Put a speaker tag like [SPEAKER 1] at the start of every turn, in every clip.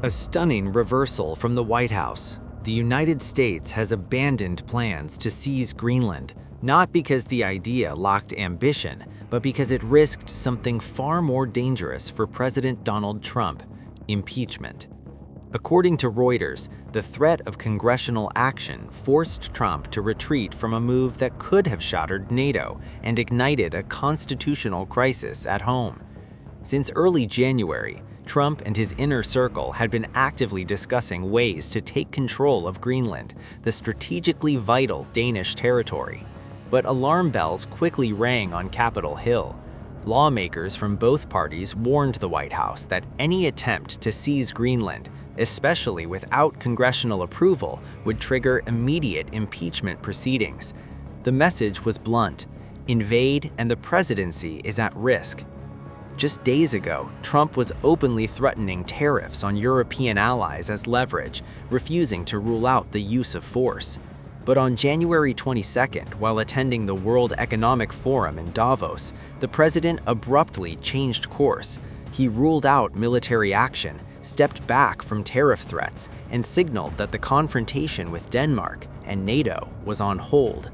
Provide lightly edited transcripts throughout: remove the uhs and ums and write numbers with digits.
[SPEAKER 1] A stunning reversal from the White House. The United States has abandoned plans to seize Greenland, not because the idea lacked ambition, but because it risked something far more dangerous for President Donald Trump: impeachment. According to Reuters, the threat of congressional action forced Trump to retreat from a move that could have shattered NATO and ignited a constitutional crisis at home. Since early January, Trump and his inner circle had been actively discussing ways to take control of Greenland, the strategically vital Danish territory. But alarm bells quickly rang on Capitol Hill. Lawmakers from both parties warned the White House that any attempt to seize Greenland, especially without congressional approval, would trigger immediate impeachment proceedings. The message was blunt: invade and the presidency is at risk. Just days ago, Trump was openly threatening tariffs on European allies as leverage, refusing to rule out the use of force. But on January 22nd, while attending the World Economic Forum in Davos, the president abruptly changed course. He ruled out military action, stepped back from tariff threats, and signaled that the confrontation with Denmark and NATO was on hold.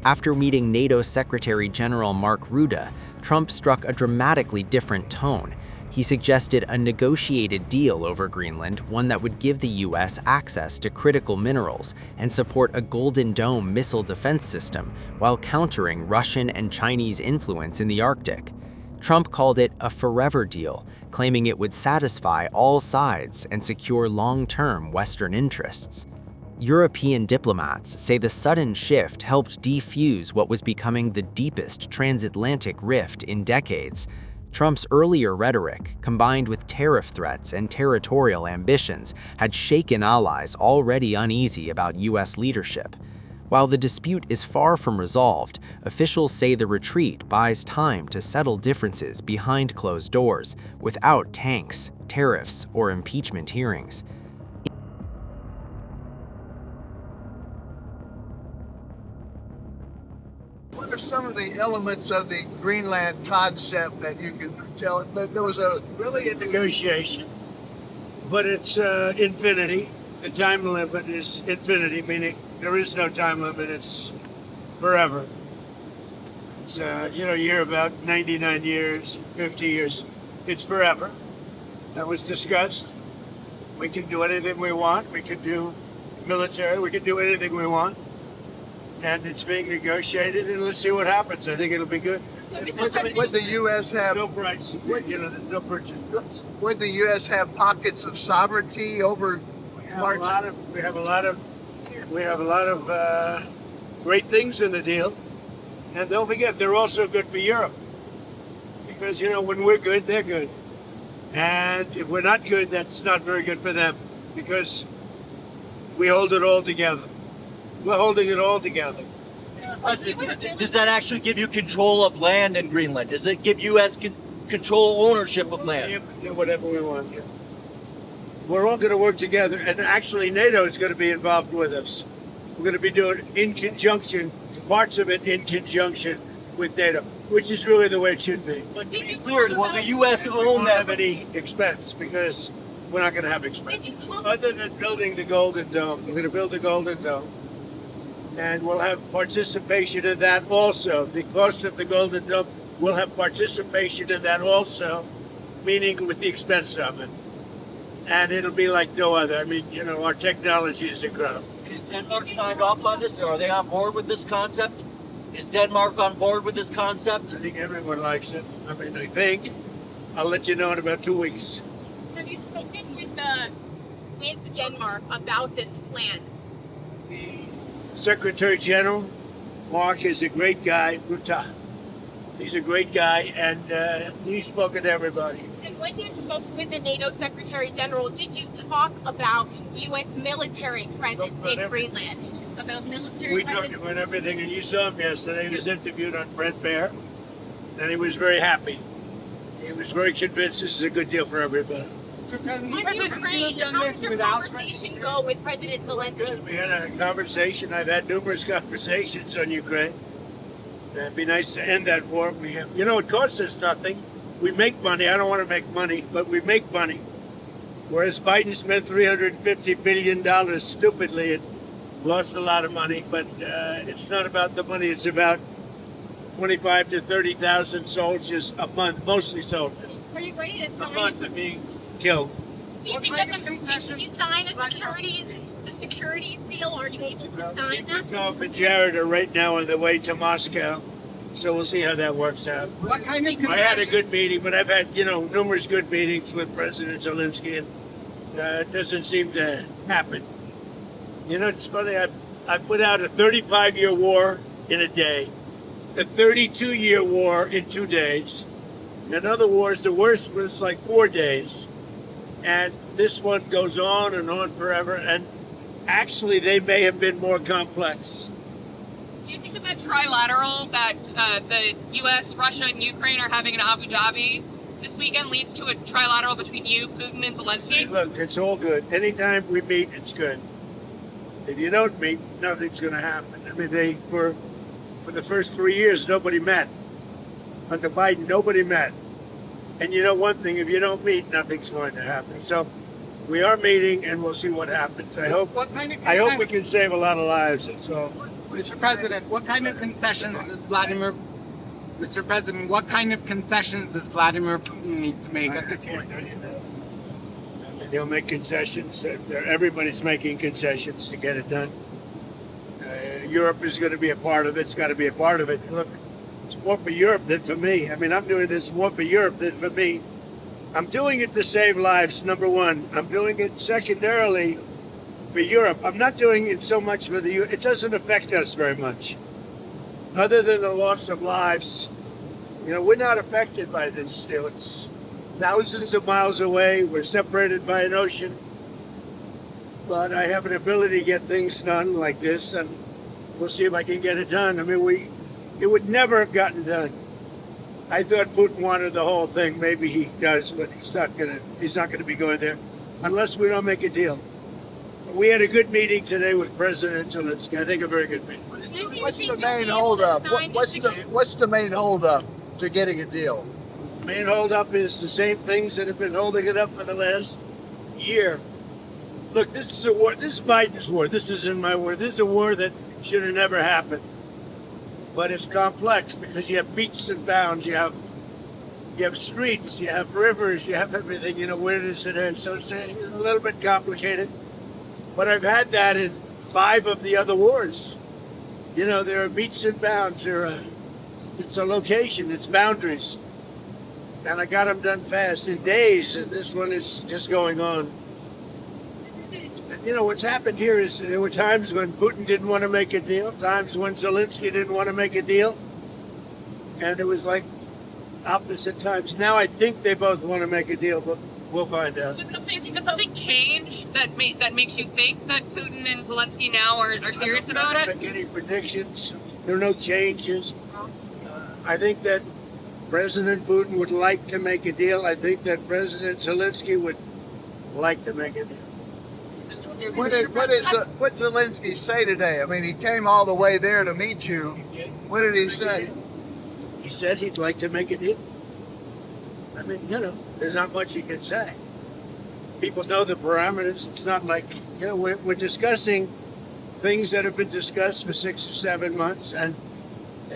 [SPEAKER 1] After meeting NATO Secretary General Mark Rutte, Trump struck a dramatically different tone. He suggested a negotiated deal over Greenland, one that would give the U.S. access to critical minerals and support a Golden Dome missile defense system while countering Russian and Chinese influence in the Arctic. Trump called it a forever deal, claiming it would satisfy all sides and secure long-term Western interests. European diplomats say the sudden shift helped defuse what was becoming the deepest transatlantic rift in decades. Trump's earlier rhetoric, combined with tariff threats and territorial ambitions, had shaken allies already uneasy about U.S. leadership. While the dispute is far from resolved, officials say the retreat buys time to settle differences behind closed doors, without tanks, tariffs, or impeachment hearings.
[SPEAKER 2] What are some of the elements of the Greenland concept that you can tell? There was
[SPEAKER 3] really a negotiation, but it's infinity. The time limit is infinity, meaning there is no time limit. It's forever. It's you hear about 99 years, 50 years. It's forever. That was discussed. We can do anything we want. We can do military. We can do anything we want. And it's being negotiated, and let's see what happens. I think it'll be good.
[SPEAKER 2] Would the U.S. have
[SPEAKER 3] no price? There's no purchase.
[SPEAKER 2] Would the U.S. have pockets of sovereignty over?
[SPEAKER 3] We have a lot of great things in the deal, and don't forget they're also good for Europe, because when we're good, they're good, and if we're not good, that's not very good for them, because we hold it all together. We're holding it all together.
[SPEAKER 4] Does that actually give you control of land in Greenland? Does it give U.S. control ownership of land?
[SPEAKER 3] Do whatever we want. Yeah. We're all going to work together, and actually NATO is going to be involved with us. We're going to be doing in conjunction, parts of it in conjunction with NATO, which is really the way it should be.
[SPEAKER 4] But to be clear, will the U.S. own that?
[SPEAKER 3] Have any expense, because we're not going to have expense. Other than building the Golden Dome, we're going to build the Golden Dome. And we'll have participation in that also. The cost of the Golden Dome, we'll have participation in that also, meaning with the expense of it. And it'll be like no other. I mean, our technology is incredible.
[SPEAKER 4] Is Denmark signed off on this? Are they on board with this concept? Is Denmark on board with this concept?
[SPEAKER 3] I think everyone likes it. I mean, I think. I'll let you know in about 2 weeks.
[SPEAKER 5] Have you spoken with Denmark about this plan?
[SPEAKER 3] The Secretary General, Mark, is a great guy. Rutte. He's a great guy, and he's spoken to everybody.
[SPEAKER 5] And when you spoke with the NATO Secretary General, did you talk about U.S. military presence in Greenland? About military
[SPEAKER 3] We
[SPEAKER 5] presence?
[SPEAKER 3] talked about everything, and you saw him yesterday. He was interviewed on Brent Bear, and he was very happy. He was very convinced this is a good deal for everybody.
[SPEAKER 5] On Ukraine, how did your conversation go with President Zelensky?
[SPEAKER 3] We had a conversation. I've had numerous conversations on Ukraine. It'd be nice to end that war. It costs us nothing. We make money. I don't want to make money, but we make money. Whereas Biden spent $350 billion stupidly and lost a lot of money, but it's not about the money. It's about 25 to 30,000 soldiers a month, mostly soldiers,
[SPEAKER 5] Are you ready to
[SPEAKER 3] a
[SPEAKER 5] sign?
[SPEAKER 3] month are being killed.
[SPEAKER 5] Do you think that can you sign the securities deal? Are you able to sign that?
[SPEAKER 3] Goff and Jared are right now on the way to Moscow, so we'll see how that works out.
[SPEAKER 6] What kind of
[SPEAKER 3] I had a good meeting, but I've had, numerous good meetings with President Zelensky, and it doesn't seem to happen. It's funny, I put out a 35-year war in a day, a 32-year war in 2 days. In other wars, the worst was like 4 days. And this one goes on and on forever, and actually they may have been more complex.
[SPEAKER 7] Do you think that trilateral that the U.S., Russia, and Ukraine are having in Abu Dhabi this weekend leads to a trilateral between you, Putin, and Zelensky?
[SPEAKER 3] Look, it's all good. Anytime we meet, it's good. If you don't meet, nothing's going to happen. I mean, for the first 3 years, nobody met. Under Biden, nobody met. And you know one thing, if you don't meet, nothing's going to happen. So we are meeting, and we'll see what happens. I hope we can save a lot of lives. So,
[SPEAKER 6] Mr. President, what kind of concessions does Vladimir Putin need to make at this point?
[SPEAKER 3] He'll make concessions. Everybody's making concessions to get it done. Europe is going to be a part of it. It's got to be a part of it. Look, it's more for Europe than for me. I mean, I'm doing this more for Europe than for me. I'm doing it to save lives, number one. I'm doing it secondarily for Europe. I'm not doing it so much for the U.S. It doesn't affect us very much. Other than the loss of lives, we're not affected by this deal. It's thousands of miles away. We're separated by an ocean. But I have an ability to get things done like this, and we'll see if I can get it done. I mean, it would never have gotten done. I thought Putin wanted the whole thing. Maybe he does, but he's not gonna be going there unless we don't make a deal. We had a good meeting today with President Zelensky. I think a very good meeting.
[SPEAKER 2] What's the main holdup? What's the main holdup to getting a deal?
[SPEAKER 3] Main holdup is the same things that have been holding it up for the last year. Look, this is a war. This is Biden's war. This isn't my war. This is a war that should have never happened. But it's complex because you have beats and bounds. You have streets. You have rivers. You have everything. Where does it end? So it's a little bit complicated. But I've had that in 5 of the other wars. There are beats and bounds. It's a location. It's boundaries. And I got them done fast in days. And this one is just going on. And what's happened here is there were times when Putin didn't want to make a deal, times when Zelensky didn't want to make a deal. And it was like opposite times. Now I think they both want to make a deal, but we'll find out.
[SPEAKER 7] Did something change that makes you think that Putin and Zelensky now are serious about it?
[SPEAKER 3] I'm not making any predictions. There are no changes. I think that President Putin would like to make a deal. I think that President Zelensky would like to make a deal.
[SPEAKER 2] What did Zelensky say today? I mean, he came all the way there to meet you. What did he say?
[SPEAKER 3] He said he'd like to make a deal. I mean, there's not much you can say. People know the parameters. It's not like, we're discussing things that have been discussed for 6 or 7 months, and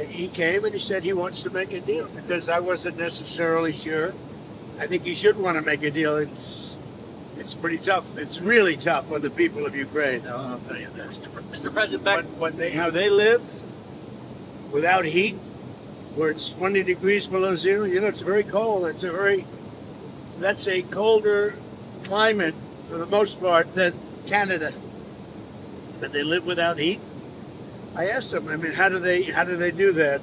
[SPEAKER 3] he came and he said he wants to make a deal because I wasn't necessarily sure. I think he should want to make a deal. It's pretty tough. It's really tough on the people of Ukraine. I'll tell you that.
[SPEAKER 4] Mr. President,
[SPEAKER 3] How they live without heat, where it's 20 degrees below zero. It's very cold. That's a colder climate for the most part than Canada. But they live without heat. I asked him, how do they do that?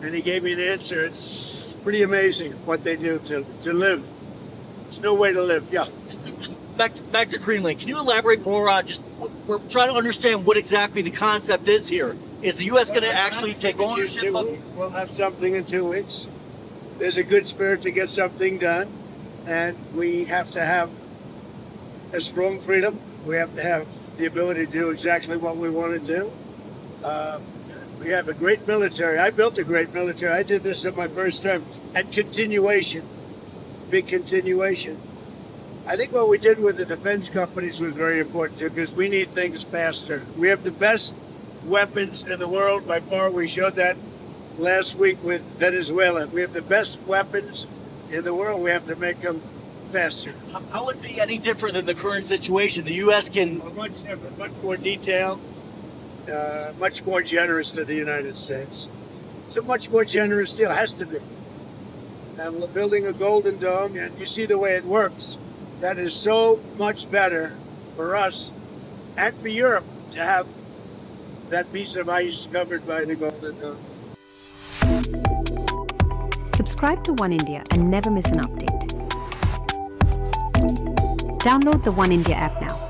[SPEAKER 3] And he gave me an answer. It's pretty amazing what they do to live. It's no way to live. Yeah.
[SPEAKER 4] back to Greenland. Can you elaborate more on we're trying to understand what exactly the concept is here. Is the U.S. going to actually take ownership of it?
[SPEAKER 3] We'll have something in 2 weeks. There's a good spirit to get something done, and we have to have a strong freedom. We have to have the ability to do exactly what we want to do. We have a great military. I built a great military. I did this in my first term. And continuation, big continuation. I think what we did with the defense companies was very important too, because we need things faster. We have the best weapons in the world by far. We showed that last week with Venezuela. We have the best weapons in the world. We have to make them faster.
[SPEAKER 4] How would it be any different than the current situation? The U.S. can
[SPEAKER 3] Much different, much more detailed, much more generous to the United States. It's a much more generous deal. It has to be. And we're building a Golden Dome, and you see the way it works. That is so much better for us and for Europe to have that piece of ice covered by the Golden Dome.
[SPEAKER 8] Subscribe to One India and never miss an update. Download the One India app now.